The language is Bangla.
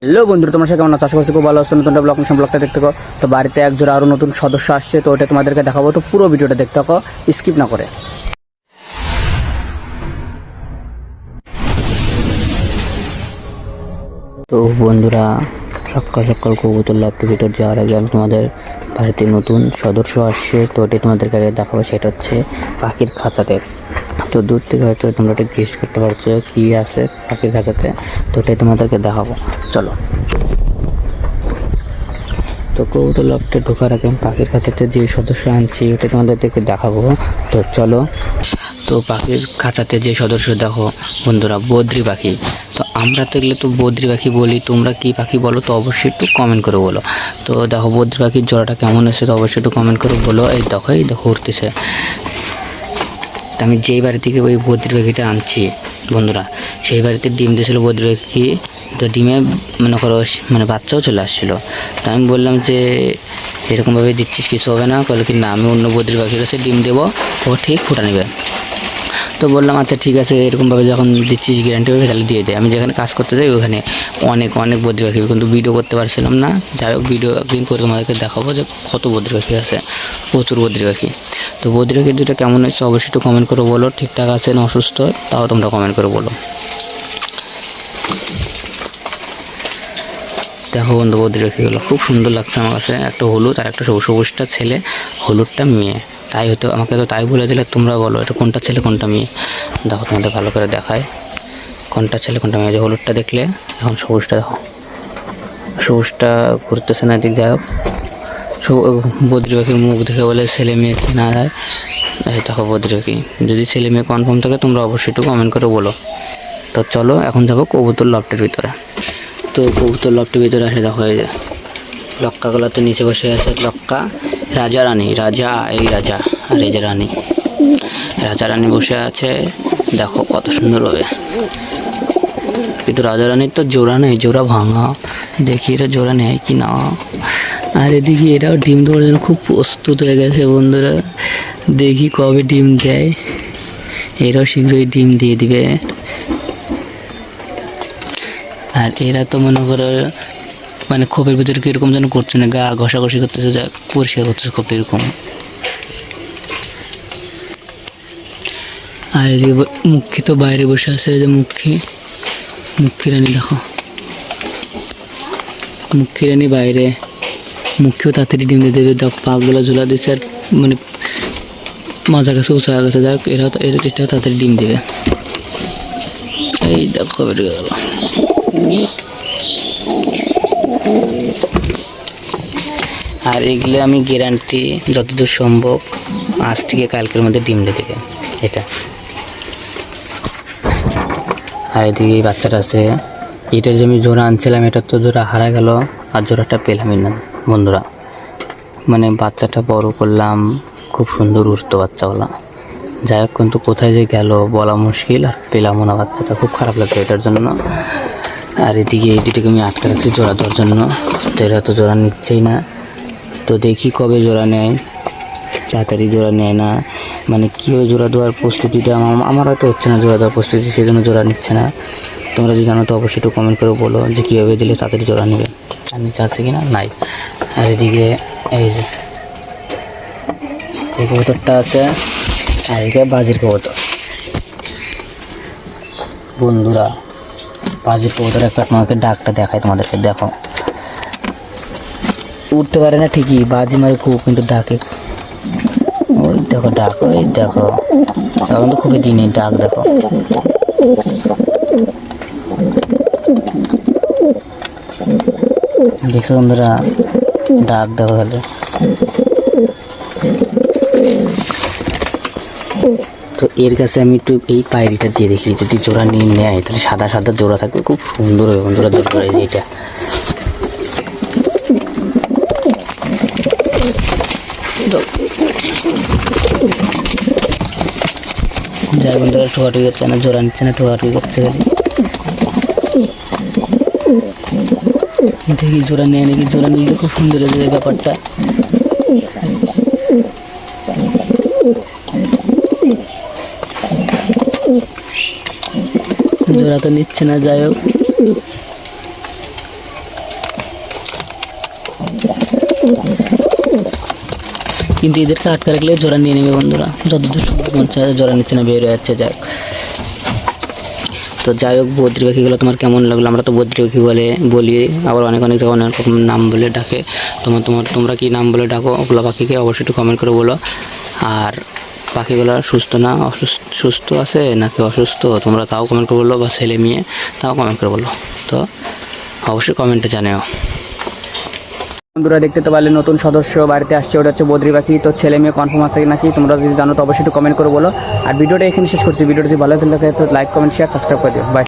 হ্যালো বন্ধুরা, তোমরা কেমন আছো? আশা করছি খুব ভালো আছো। নতুন ব্লগটা দেখতে থাকো। তো বাড়িতে এক জোড়া আরও নতুন সদস্য আসছে, তো ওটা তোমাদেরকে দেখাবো। তো পুরো ভিডিওটা দেখতে থাকো, স্কিপ না করে। তো বন্ধুরা, সকাল সকাল কবুতর লাভটির ভিতর যাওয়ার আগে আমি তোমাদের বাড়িতে নতুন সদস্য আসছে, তো ওটা তোমাদেরকে আগে দেখাবো। সেটা হচ্ছে পাখির খাঁচাতে। তো দূর থেকে হয়তো তোমরা এটা গেস করতে পারছো কি আছে পাখির খাঁচাতে, তো ওটাই তোমাদেরকে দেখাবো। চলো। তো কবুতর লফটে ঢোকার আগে পাখির খাঁচাতে যে সদস্য আনছি ওটা তোমাদেরকে দেখাবো। তো চলো। তো পাখির খাঁচাতে যে সদস্য দেখো বন্ধুরা, বদ্রি পাখি। তো আমরা তো এগুলো তো বদ্রি পাখি বলি, তোমরা কি পাখি বলো তো অবশ্যই একটু কমেন্ট করে বলো। তো দেখো বদ্রি পাখির জোড়াটা কেমন হয়েছে তো অবশ্যই একটু কমেন্ট করে বলো। এই দেখো উঠতেছে। আমি যেই বাড়ি থেকে ওই বদ্রি পাখিটা আনছি বন্ধুরা, সেই বাড়িতে ডিম দিয়েছিল বদ্রি পাখি। তো ডিমে মনে করো মানে বাচ্চাও চলে আসছিলো। তো আমি বললাম যে এরকমভাবে দিচ্ছিস কিছু হবে না? বলে কি না, আমি অন্য বদ্রি পাখির কাছে ডিম দেবো, ও ঠিক ফুটা নেবে। তো বললাম আচ্ছা ঠিক আছে, এরকমভাবে যখন দিচ্ছিস গ্যারান্টি হবে তাহলে দিয়ে দে। আমি যেখানে কাজ করতে যাই ওখানে অনেক অনেক বদ্রি পাখি, কিন্তু ভিডিও করতে পারছিলাম না। যাই হোক, ভিডিও একদিন করে তোমাদেরকে দেখাবো যে কত বদ্রি পাখি আছে, প্রচুর বদ্রি পাখি। তো বদ্রি পাখি দুটো কেমন হয়েছে অবশ্যই একটু কমেন্ট করে বলো। ঠিকঠাক আছে না অসুস্থ তাও তোমরা কমেন্ট করে বলো। দেখো বন্ধু, বদ্রি পাখিগুলো খুব সুন্দর লাগছে আমার কাছে। একটা হলুদ আর একটা সবুজটা ছেলে, হলুদটা মেয়ে। তাই হয়তো আমাকে তো তাই বলে দিলে, তোমরা বলো এটা কোনটা ছেলে কোনটা মেয়ে। দেখো তোমাদের ভালো করে দেখায় কোনটা ছেলে কোনটা মেয়ে। যে হলুদটা দেখলে, এখন সবুজটা দেখো, সবুজটা ঘুরতেছে না দিক। যাই হোক, বদ্রি পাখির মুখ দেখে বলে ছেলে মেয়ে চেনা যায়। এই দেখো বদ্রি পাখি। যদি ছেলে মেয়ে কনফার্ম থাকে তোমরা অবশ্যই একটু কমেন্ট করে বলো। তো চলো এখন যাবো কবুতর লফটের ভিতরে। তো কবুতর লফটের ভিতরে আসে দেখো, এই যে লক্কাগুলোতে নিচে বসে আছে লক্কা, রাজা রানী। রাজা, এই রাজা আর এই যে রানী। রাজা রানী বসে আছে, দেখো কত সুন্দর হবে। কিন্তু রাজা রানীর তো জোড়া নেই, জোড়া ভাঙা। দেখি এটা জোড়া নেয় কি না। আর এদিকে এরাও ডিম দেওয়ার জন্য খুব প্রস্তুত হয়ে গেছে বন্ধুরা। দেখি কবে ডিম দেয়। এরাও শীঘ্রই ডিম দিয়ে দিবে। আর এরা তো মনে করো মানে খোপের ভিতরে কীরকম যেন করছে না, গা ঘষাঘষি করতেছে, যা পরিষ্কার করতেছে খোপ এরকম। আর এদিকে মুখী তো বাইরে বসে আছে, যে মুখী রানী দেখো, মুখী রানী বাইরে। মুখীও তাড়াতাড়ি ডিম দিয়ে দেবে। দেখো পাগুলো ঝোলা দিচ্ছে, আর মানে মাঝার কাছে উঁচা হয়ে গেছে। যাই হোক, এটাও তাড়াতাড়ি ডিম দেবে। এই দেখো বেড়ে গেল। আর এগুলো আমি গ্যারান্টি যতদূর সম্ভব আজ থেকে কালকের মধ্যে ডিম দিয়ে দেবে এটা। আর এদিকে এই বাচ্চাটা আছে, এটার যে আমি জোড়া আনছিলাম এটার তো জোড়া হারা গেল, আর জোড়াটা পেলামই না বন্ধুরা। মানে বাচ্চাটা বড় করলাম, খুব সুন্দর উঠতো বাচ্চাগুলা। যাই হোক, কিন্তু কোথায় যে গেল বলা মুশকিল, আর পেলামও না বাচ্চাটা। খুব খারাপ লাগছে এটার জন্য। আর এদিকে এই দুটোকে আমি আটকে রাখছি জোড়া দেওয়ার জন্য, তো এরা তো জোড়া নিচ্ছেই না। তো দেখি কবে জোড়া নেয়, তাড়াতাড়ি জোড়া নেয় না। মানে কীভাবে জোড়া দেওয়ার প্রস্তুতিটা আমার হয়তো হচ্ছে না, জোড়া দেওয়ার প্রস্তুতি, সেই জন্য জোড়া নিচ্ছে না। তোমরা যদি জানো তো অবশ্যই একটু কমেন্ট করে বলো যে কীভাবে দিলে তাড়াতাড়ি জোড়া নেবে। আর নিচে আছে কি না, নাই। আর এদিকে এই যে এই কবুতরটা আছে, আর এদিকে বাজির কবুতর বন্ধুরা। বাজির কবুতর একটা তোমাকে ডাকটা দেখায় তোমাদেরকে, দেখো উঠতে পারে না ঠিকই, বাজি মারে খুব, কিন্তু ডাকে। ওই দেখো ডাক, ওই দেখো এখন তো খুবই দিনে ডাক দেখো। দেখছো বন্ধুরা, ডাক দেখো তাহলে। তো এর কাছে আমি একটু এই পায়রিটা দিয়ে দেখি, যদি জোড়া নিয়ে নেয় তাহলে সাদা সাদা জোড়া থাকবে, খুব সুন্দর হবে বন্ধুরা জোড়া। এই যে এটা যাই বন্ধুরা, ঠোকাঠুকি করছে না, জোড়া নিচ্ছে না, ঠোকাঠুকি করছে। দেখি জোড়া নেয় নাকি, জোড়া নিলে খুব সুন্দর হয়ে যাবে ব্যাপারটা। জোড়া তো নিচ্ছে না। যাই হোক, কিন্তু এদেরকে আটকে রাখলে জোড়া নিয়ে নেবে বন্ধুরা, যতদূর সম্ভব মন চায় জোড়া নিচ্ছে না, বের হয়ে যাচ্ছে। যাক, তো যাই হোক, বদ্রি পাখিগুলো তোমার কেমন লাগলো? আমরা তো বদ্রি পাখি বলি, আবার অনেক অনেক জায়গায় অনেক রকম নাম বলে ডাকে। তোমরা কী নাম বলে ডাকো ওগুলো পাখিকে অবশ্যই একটু কমেন্ট করে বলো। আর পাখিগুলো সুস্থ না সুস্থ আছে নাকি অসুস্থ তোমরা তাও কমেন্ট করে বলো, বা ছেলে মেয়ে তাও কমেন্ট করে বলো। তো অবশ্যই কমেন্টে জানিও। বন্ধুরা দেখতে তো পারলে নতুন সদস্য বাড়িতে আসছে, ওটা হচ্ছে বদ্রি পাখি। তো ছেলে মেয়ে কনফার্ম আছে নাকি তোমরা যদি জানো তো অবশ্যই একটু কমেন্ট করে বলো। আর ভিডিওটা এখানে শেষ করছি। ভিডিওটা যদি ভালো লাগে তো লাইক কমেন্ট শেয়ার সাবস্ক্রাইব করে দিও। বাই।